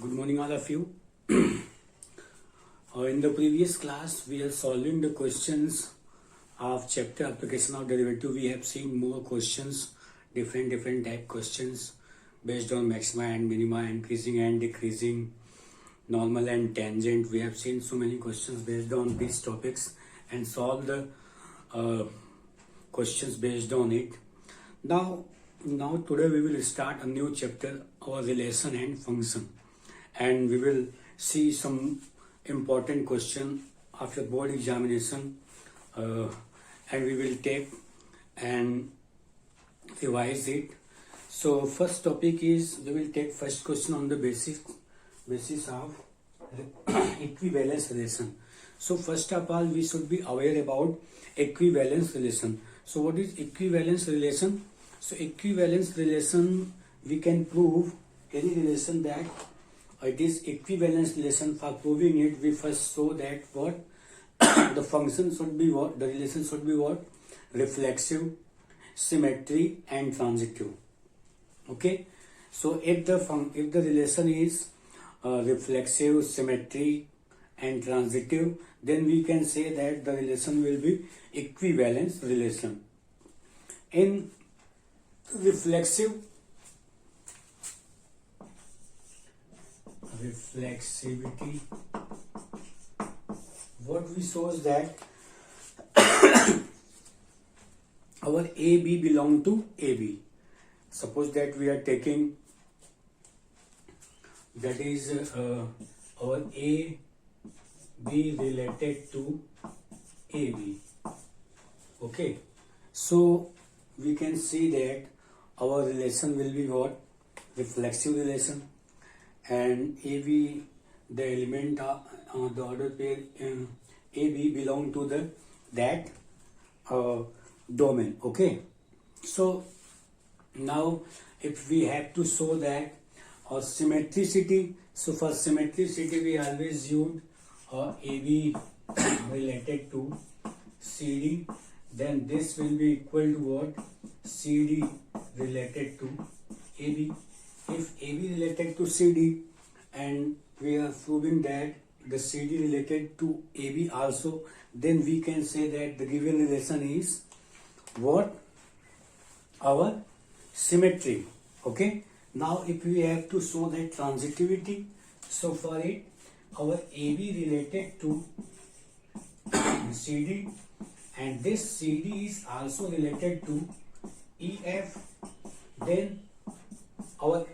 Good morning, all of you. In the previous class, we are solving the questions of chapter application of derivative. We have seen more questions, different type questions based on maxima and minima, increasing and decreasing, normal and tangent. We have seen so many questions based on these topics and solved the questions based on it. Now today we will start a new chapter, our relation and function, and we will see some important question of your board examination, and we will take and revise it. So first topic is, we will take first question on the basis of equivalence relation. So first of all, we should be aware about equivalence relation. So what is equivalence relation? So equivalence relation, we can prove any relation that it is equivalence relation. For proving it, we first show that what the function should be, what the relation should be, what reflexive, symmetry and transitive. Okay, so if the relation is reflexive, symmetry and transitive, then we can say that the relation will be equivalence relation. In reflexivity, what we show is that our AB belong to AB. Suppose that we are taking, that is our A be related to AB. Okay, so we can see that our relation will be what? Reflexive relation, and AB, the element of the order pair AB belong to that domain. Okay, so now if we have to show that or symmetricity, so for symmetricity we always use AB related to CD, then this will be equal to what? CD related to AB. If AB related to CD and we are proving that the CD related to AB also, then we can say that the given relation is what? Our symmetry. Okay, now if we have to show that transitivity, so for it, our AB related to CD and this CD is also related to EF, then our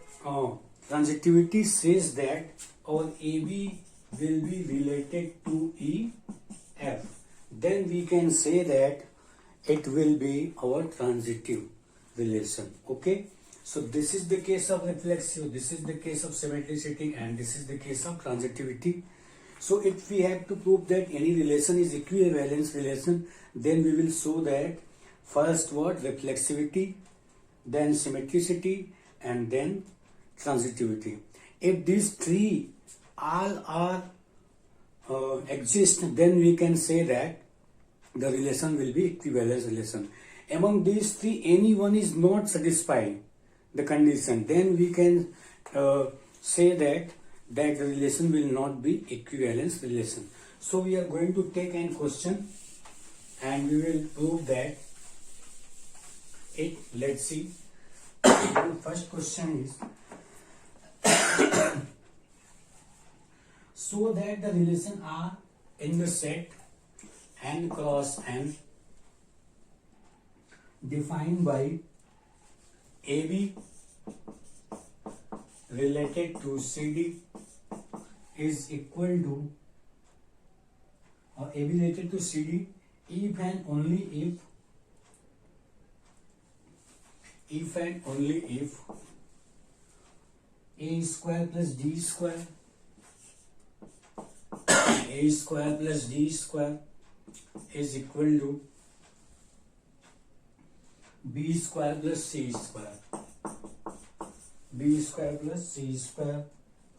transitivity says that our AB will be related to EF. Then we can say that it will be our transitive relation. Okay, so this is the case of reflexive, this is the case of symmetricity, and this is the case of transitivity. So if we have to prove that any relation is equivalence relation, then we will show that first what? Reflexivity, then symmetricity, and then transitivity. If these three all are exist, then we can say that the relation will be equivalence relation. Among these three, any one is not satisfying the condition, then we can say that the relation will not be equivalence relation. So we are going to take an question and we will prove that it. Let's see. The first question is so that the relation are in the set n cross n defined by AB related to CD is equal to AB related to CD if and only if A square plus D square A square plus D square is equal to B square plus C square. B square plus C square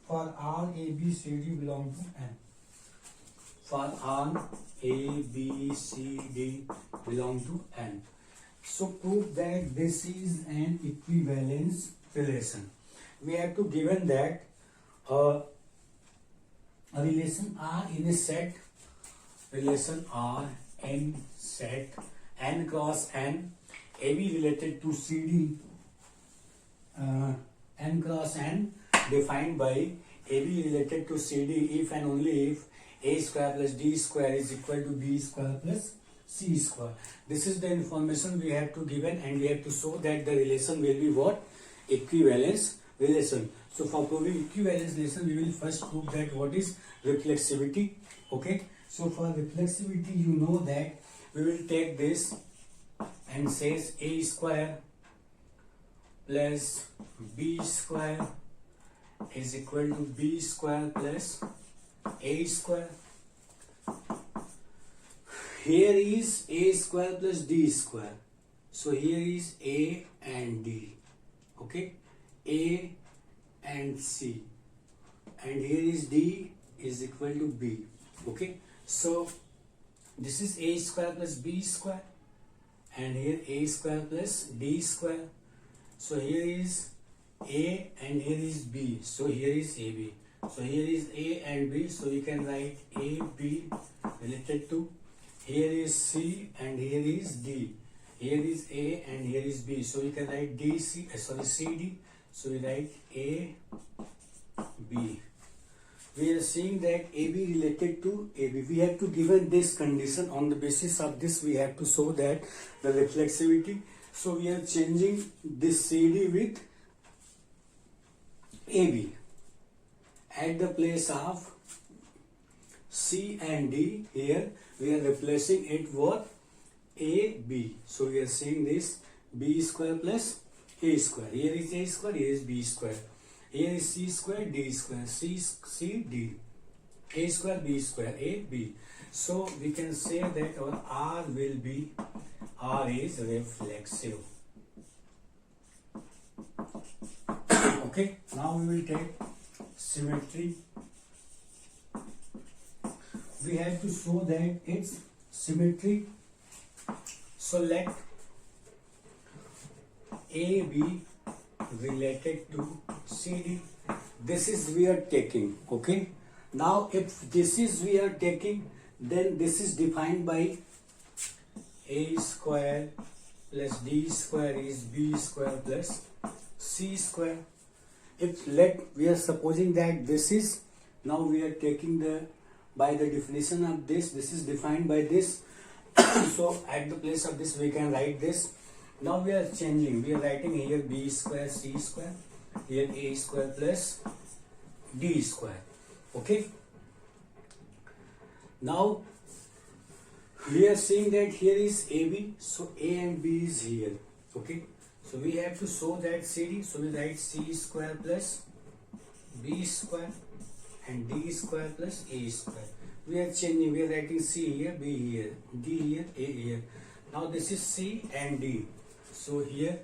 for all A, B, C, D belong to N. For all A, B, C, D belong to N. So prove that this is an equivalence relation. We have to given that a relation R in a set, relation R in set n cross n, AB related to CD, n cross n defined by AB related to CD if and only if A square plus D square is equal to B square plus C square. This is the information we have to given, and we have to show that the relation will be what? Equivalence relation. So for proving equivalence relation, we will first prove that what is reflexivity. Okay. So for reflexivity, you know that we will take this and says A square plus B square is equal to B square plus A square. Here is A square plus D square. So here is A and D. Okay. A and C. And here is D is equal to B. Okay. So this is A square plus B square. And here A square plus D square. So here is A and here is B. So here is AB. So here is A and B. So you can write AB related to, here is C and here is D. Here is A and here is B. So you can write CD. So we write A, B. We are seeing that AB related to AB. We have to given this condition. On the basis of this, we have to show that the reflexivity. So we are changing this CD with AB. At the place of C and D, here we are replacing it with AB. So we are saying this B square plus A square. Here is A square, here is B square. Here is C square, D square, C, D. A square, B square, A, B. So we can say that our R will be, R is reflexive. Okay, now we will take symmetry. We have to show that it's symmetry. So let AB related to CD. This is we are taking. Okay. Now if this is we are taking, then this is defined by A square plus D square is B square plus C square. If we are supposing that this is, now we are taking the, by the definition of this is defined by this. So at the place of this we can write this. Now we are changing, we are writing here B square, C square, here A square plus D square. Okay. Now we are saying that here is AB, so A and B is here. Okay. So we have to show that CD, so we write C square plus B square and D square plus A square. We are changing, we are writing C here, B here, D here, A here. Now this is C and D. So here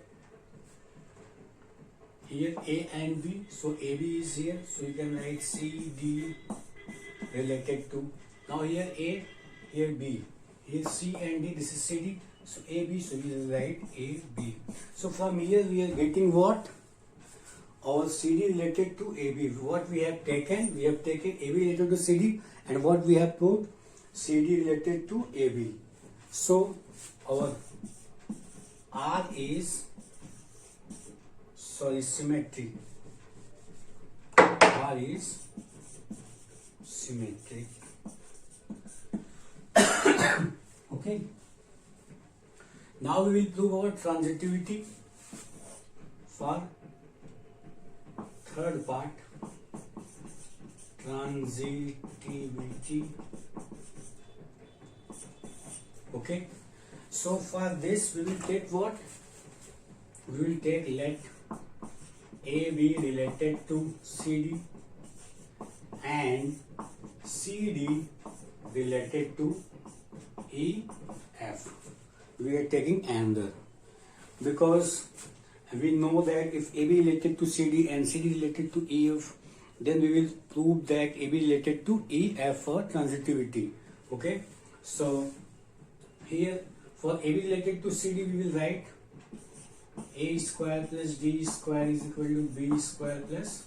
A and B, so AB is here, so you can write C, D related to. Now here A, here B, here C and D, this is CD, so AB, so we will write AB. So from here we are getting what? Our CD related to AB. What we have taken? We have taken AB related to CD, and what we have proved? CD related to AB. So our R is, symmetry. R is symmetric. Okay. Now we will prove our transitivity for third part. Transitivity. Okay. So for this we will take what? We will take let A be related to CD and CD related to EF. We are taking another because we know that if AB related to CD and CD related to EF, then we will prove that AB related to EF for transitivity. Okay. So here for AB related to CD we will write A square plus D square is equal to B square plus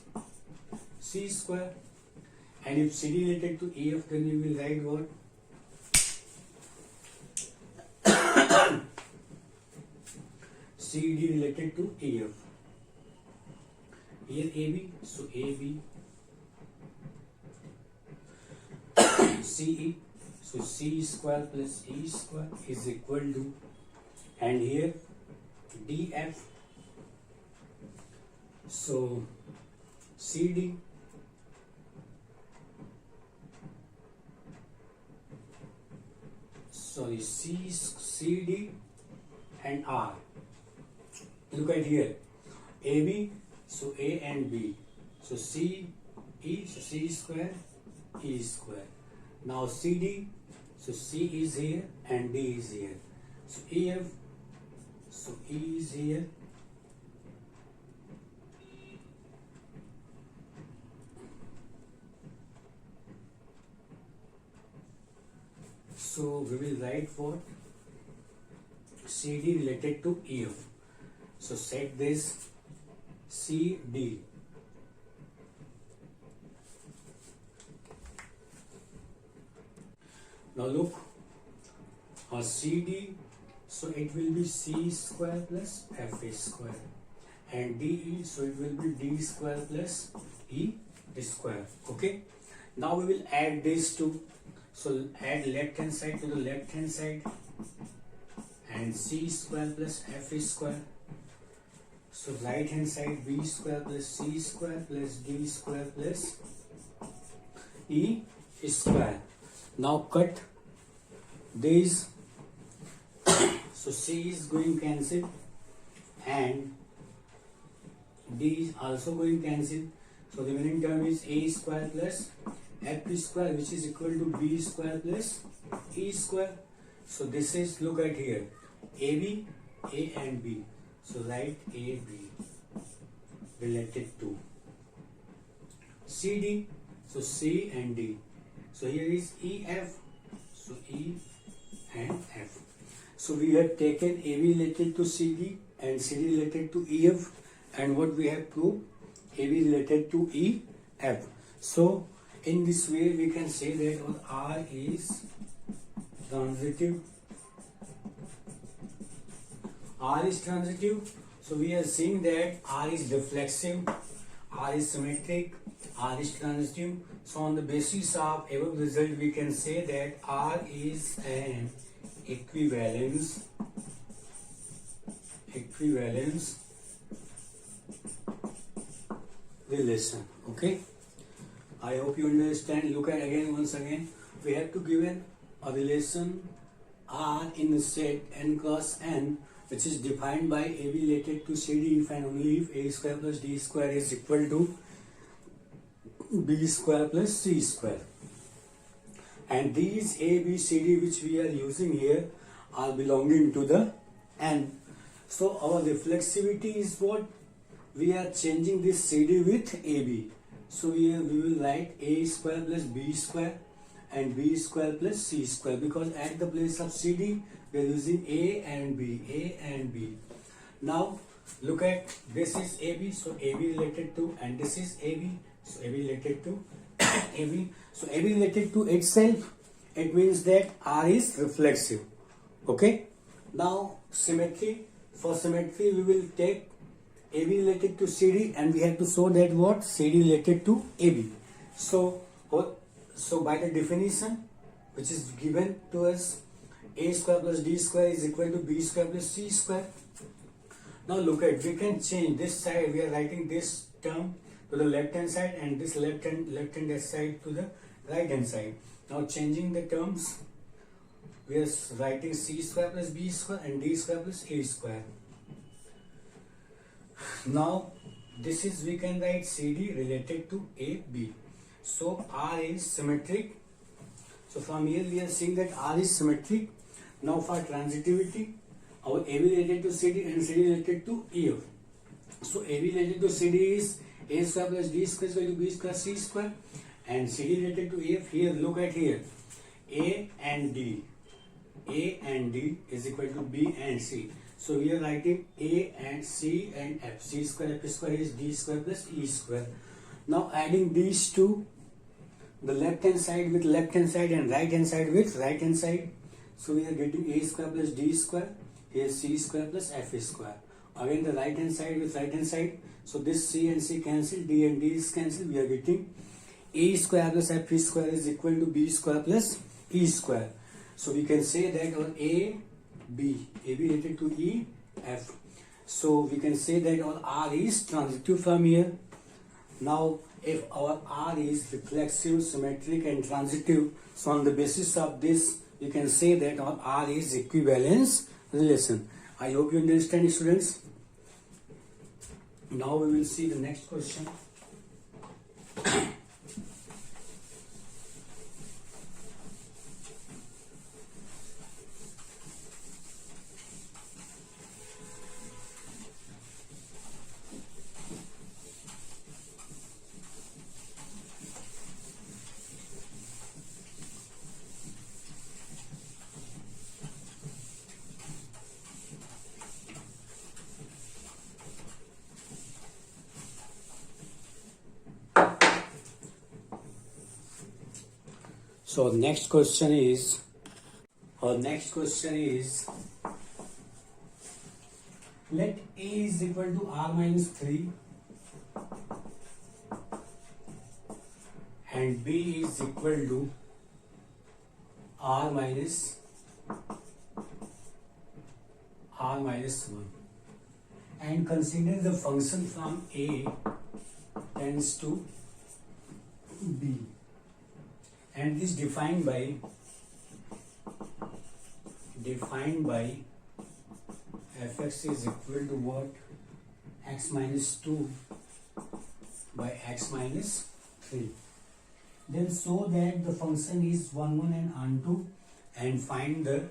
C square. And if CD related to EF, then we will write what? CD related to EF. Here AB, so AB, CE, so C square plus E square is equal to, and here DF, so CD, sorry, CD and R. Look at here, AB, so A and B, so C, E, so C square, E square. Now CD, so C is here and D is here. So EF, so E is here. So we will write for CD related to EF. So set this CD. Now look, CD, so it will be C square plus FA square, and DE, so it will be D square plus E square. Okay. Now we will add these two. So add left hand side to the left hand side, and C square plus FA square. So right hand side B square plus C square plus D square plus E square. Now cut these. So C is going cancel and D is also going cancel. So the remaining term is A square plus FP square, which is equal to B square plus E square. So this is, look at here, AB, A and B. So write AB related to CD, so C and D. So here is EF, so E and F. So we have taken AB related to CD and CD related to EF, and what we have proved, AB related to EF. So in this way we can say that R is transitive. R is transitive. So we are seeing that R is reflexive, R is symmetric, R is transitive. So on the basis of above result, we can say that R is an equivalence relation. Okay. I hope you understand. Look at again, once again, we have to give a relation R in the set n cross n, which is defined by AB related to CD if and only if A square plus D square is equal to B square plus C square. And these A, B, C, D which we are using here are belonging to the N. So our reflexivity is what? We are changing this CD with AB. So here we will write A square plus B square and B square plus C square, because at the place of CD we are using A and B, A and B. Now look at, this is AB, so AB related to, and this is AB, so AB related to AB. So AB related to itself, it means that R is reflexive. Okay. Now symmetry, for symmetry we will take AB related to CD and we have to show that what? CD related to AB. So by the definition which is given to us, A square plus D square is equal to B square plus C square. Now look at, we can change this side, we are writing this term to the left hand side and this left hand side to the right hand side. Now changing the terms, we are writing C square plus B square and D square plus A square. Now this is, we can write CD related to AB. So R is symmetric. So from here we are seeing that R is symmetric. Now for transitivity, our AB related to CD and CD related to EF. So AB related to CD is A square plus D square is equal to B square C square, and CD related to EF, here look at here, A and D is equal to B and C. So we are writing A and C and F. C square F square is D square plus E square. Now adding these two, the left hand side with left hand side and right hand side with right hand side. So we are getting a square plus d square, here c square plus f square. Again the right hand side with right hand side. So this c and c cancel, d and d is cancelled. We are getting a square plus f square is equal to b square plus e square. So we can say that our a b related to e, f. So we can say that our r is transitive from here. Now if our r is reflexive, symmetric and transitive, so on the basis of this you can say that our r is equivalence relation. I hope you understand, students. Now we will see the next question. So next question is, let a is equal to r minus 3 and b is equal to r minus 1, and consider the function from a tends to b, and is defined by fx is equal to what? X minus 2 by x minus 3. Then show that the function is 1, 1 and onto, and find the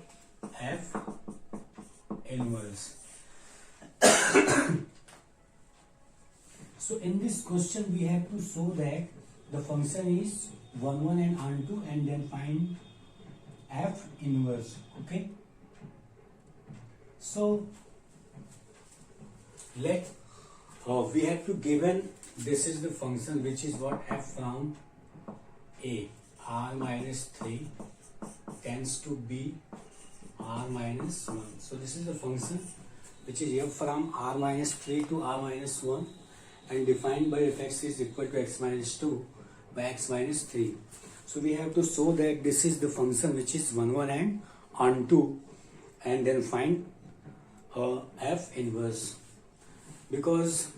f inverse. So in this question we have to show that the function is 1, 1 and onto, and then find f inverse. Okay. So let we have to given this is the function which is what? F from a, r minus 3 tends to b, r minus 1. So this is the function which is f from r minus 3 to r minus 1, and defined by fx is equal to x minus 2 by x minus 3. So we have to show that this is the function which is 1, 1 and onto, and then find f inverse. Because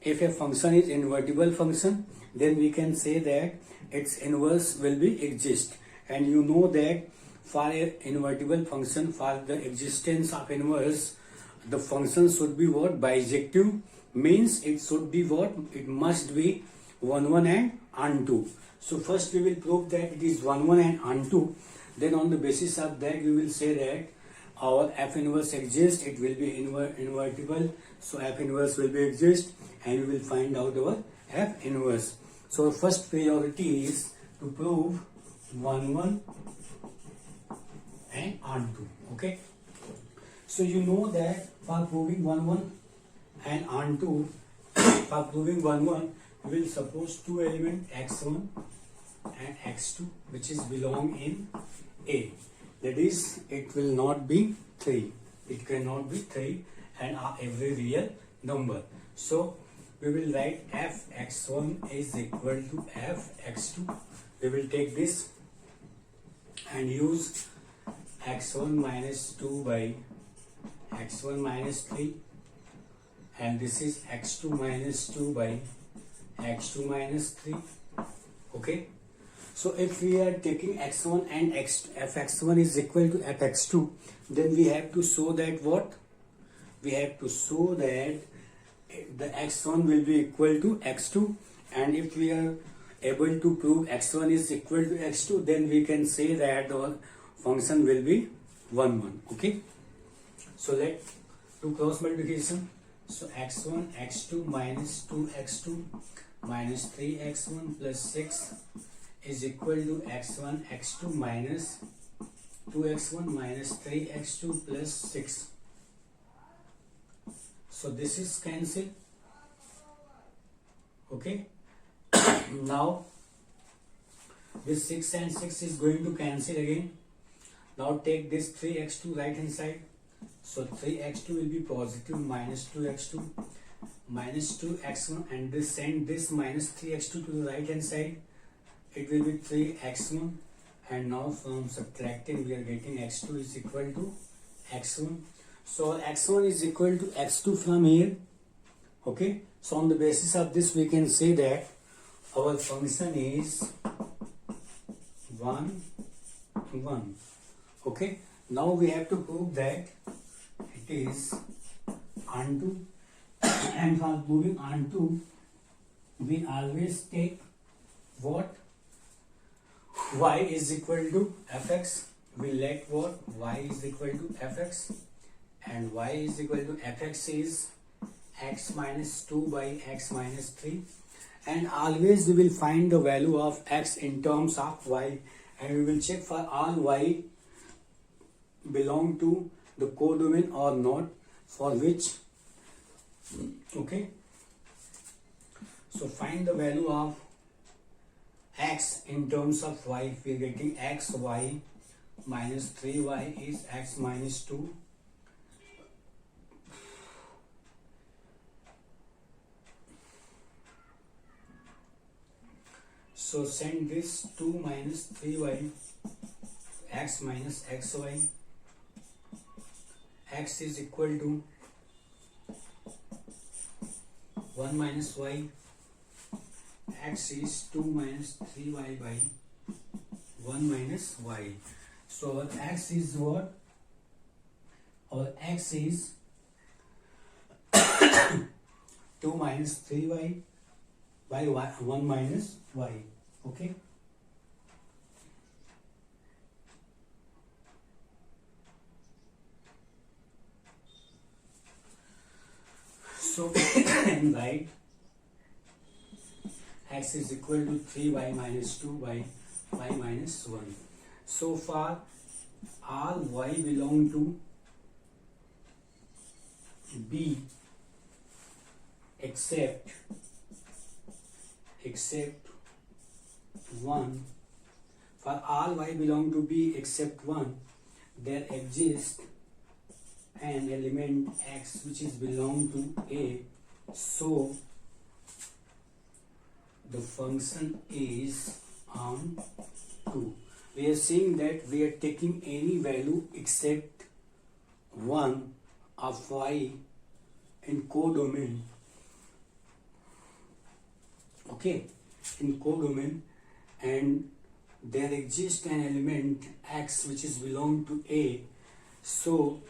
if a function is invertible function, then we can say that its inverse will be exist, and you know that for a invertible function, for the existence of inverse, the function should be what? Bijective, means it should be what? It must be 1, 1 and onto. So first we will prove that it is 1, 1 and onto. Then on the basis of that we will say that our f inverse exists. It will be invertible, so f inverse will be exist, and we will find out our f inverse. So our first priority is to prove 1, 1 and onto. Okay. So you know that for proving 1, 1 and onto, for proving 1, 1, we will suppose two elements x1 and x2 which is belong in A. That is, it will not be 3. It cannot be 3 and are every real number. So we will write f x1 is equal to f x2. We will take this and use x1 minus 2 by x1 minus 3, and this is x2 minus 2 by x2 minus 3. Okay. So if we are taking x1 and fx1 is equal to fx2, then we have to show that what? We have to show that the x1 will be equal to x2, and if we are able to prove x1 is equal to x2, then we can say that the function will be 1, 1. Okay. So let do cross multiplication. So x1 x2 minus 2x2 minus 3x1 plus 6 is equal to x1 x2 minus 2x1 minus 3x2 plus 6. So this is cancelled. Okay. Now this 6 and 6 is going to cancel again. Now take this 3x2 right hand side. So 3x2 will be positive, minus 2x2, minus 2x1, and this send this minus 3x2 to the right hand side. It will be 3x1, and now from subtracting we are getting x2 is equal to x1. So x1 is equal to x2 from here. Okay. So on the basis of this we can say that our function is 1, 1. Okay. Now we have to prove that it is onto, and for proving onto we always take what? Y is equal to fx. We let what? Y is equal to fx, and y is equal to fx is x minus 2 by x minus 3, and always we will find the value of x in terms of y, and we will check for all y belong to the codomain or not, for which, okay, so find the value of x in terms of y. We are getting x y minus 3y is x minus 2. So send this 2 minus 3y, x minus xy, x is equal to 1 minus y, x is 2 minus 3y by 1 minus y. So our x is what? Our x is 2 minus 3y by 1 minus y. Okay. So we can write x is equal to 3y minus 2 by y minus 1. So far all y belong to B except 1. For all y belong to B except 1, there exists an element x which is belong to A. So the function is on 2. We are saying that we are taking any value except 1 of y in codomain. Okay, in codomain, and there exists an element x which is belong to A. So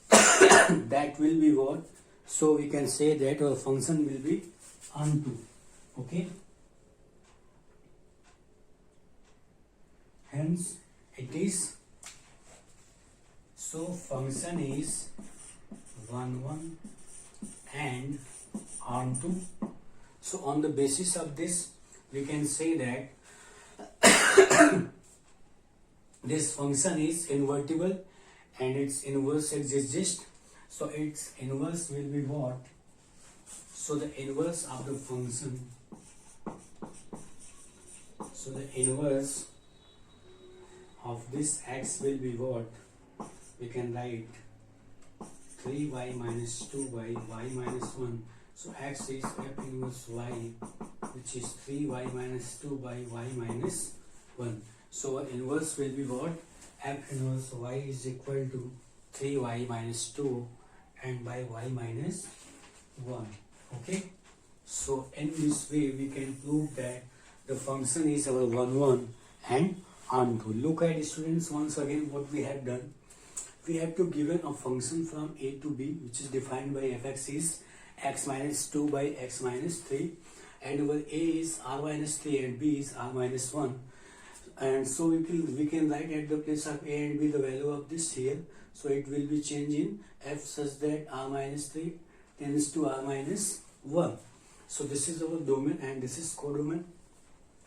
that will be what? So we can say that our function will be onto. Okay. Hence it is, so function is 1 1 and onto. So on the basis of this we can say that this function is invertible and its inverse exists. So its inverse will be what? So the inverse of the function, so the inverse of this x will be what? We can write 3y minus 2 by y minus 1. So x is f inverse y, which is 3y minus 2 by y minus 1. So our inverse will be what? F inverse y is equal to 3y minus 2 and by y minus 1. Okay. So in this way we can prove that the function is our 1 1 and onto. Look at, students, once again what we have done. We have to given a function from A to B which is defined by fx is x minus 2 by x minus 3, and our A is r minus 3 and B is r minus 1. And so we can write at the place of A and B the value of this here. So it will be changed in f such that r minus 3 tends to r minus 1. So this is our domain and this is codomain.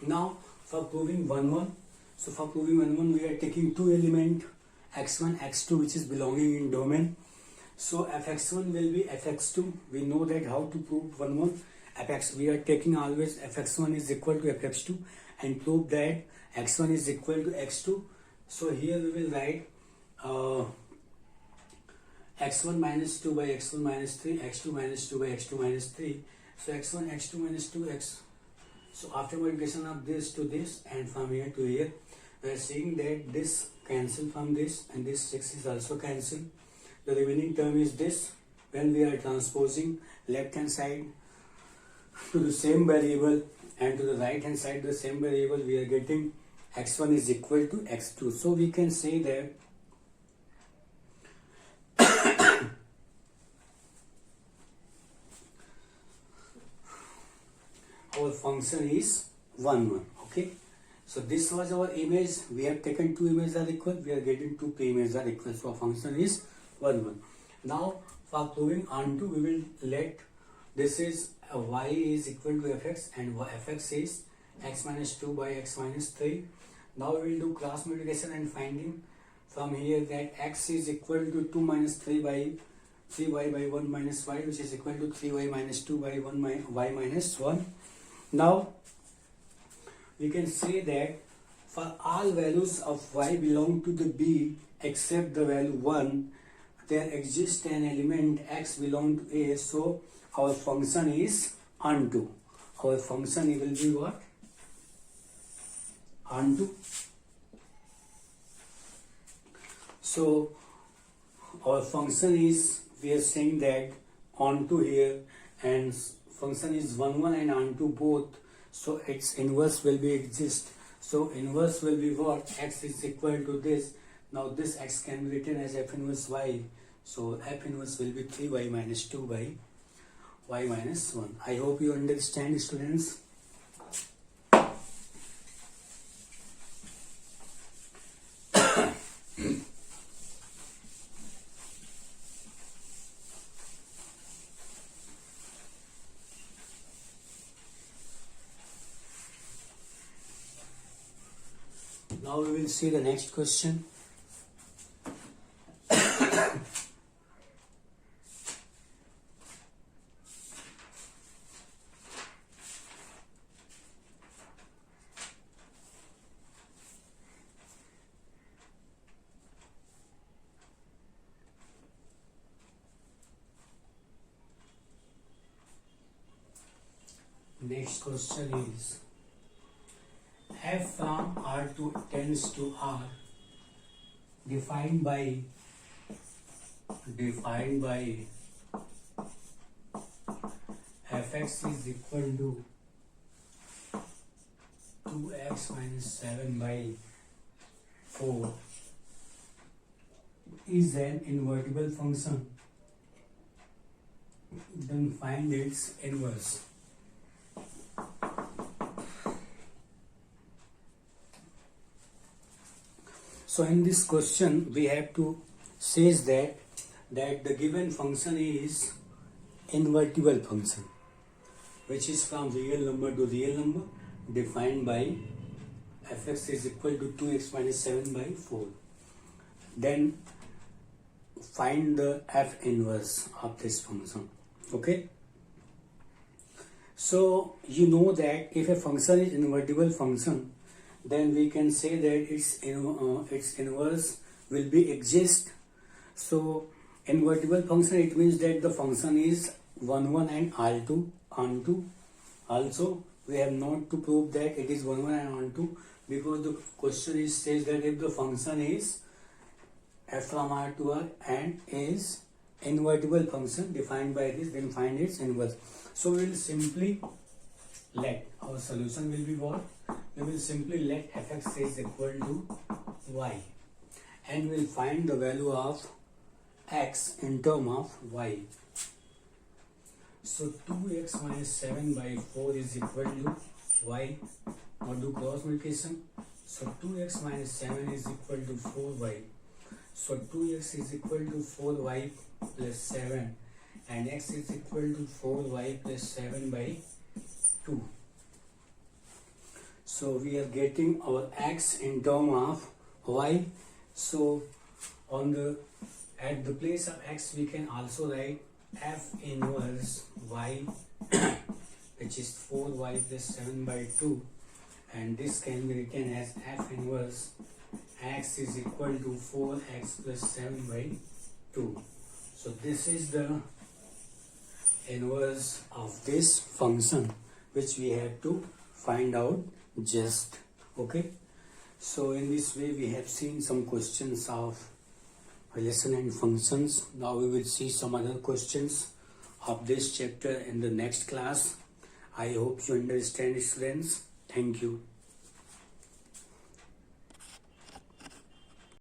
Now for proving 1 1, so for proving 1 1 we are taking two element x1 x2 which is belonging in domain. So fx1 will be fx2. We know that how to prove 1 1, fx, we are taking always fx1 is equal to fx2 and prove that x1 is equal to x2. So here we will write x1 minus 2 by x1 minus 3, x2 minus 2 by x2 minus 3. So x1, x2 minus 2x. So after multiplication of this to this and from here to here, we are seeing that this cancel from this and this 6 is also cancelled. The remaining term is this. When we are transposing left hand side to the same variable and to the right hand side the same variable, we are getting x1 is equal to x2. So we can say that our function is 1 1. Okay, so this was our image. We have taken two images are equal, we are getting two pre-images are equal, so our function is 1 1. Now for proving onto, we will let this is y is equal to fx and fx is x minus 2 by x minus 3. Now we will do cross multiplication and finding from here that x is equal to 2 minus 3 by 3y by 1 minus y, which is equal to 3y minus 2 by 1 y minus 1. Now we can say that for all values of y belong to the B except the value 1, there exists an element x belong to A. So our function is onto. Our function will be what? Onto. So our function is, we are saying that onto here, and function is 1 1 and onto both, so its inverse will be exist. So inverse will be what? X is equal to this. Now this x can be written as f inverse y. So f inverse will be 3y minus 2 by y minus 1. I hope you understand, students. Now we will see the next question. Next question is, f from R to tends to R defined by fx is equal to 2x minus 7 by 4 is an invertible function. Then find its inverse. So in this question we have to says that the given function is invertible function, which is from real number to real number, defined by fx is equal to 2x minus 7 by 4. Then find the f inverse of this function. Okay, so you know that if a function is invertible function, then we can say that its inverse will be exist. So invertible function, it means that the function is 1 1 and onto. Also we have not to prove that it is 1 1 and onto, because the question is says that if the function is f from R to R and is invertible function defined by this, then find its inverse. So we will simply let our solution will be what? We will simply let fx is equal to y, and we will find the value of x in term of y. So 2x minus 7 by 4 is equal to y. Now do cross multiplication. So 2x minus 7 is equal to 4y. So 2x is equal to 4y plus 7, and x is equal to 4y plus 7 by 2. So we are getting our x in term of y. So at the place of x we can also write f inverse y which is 4y plus 7 by 2, and this can be written as f inverse x is equal to 4x plus 7 by 2. So this is the inverse of this function which we have to find out just. Okay, so in this way we have seen some questions of relation and functions. Now we will see some other questions of this chapter in the next class. I hope you understand, students. Thank you.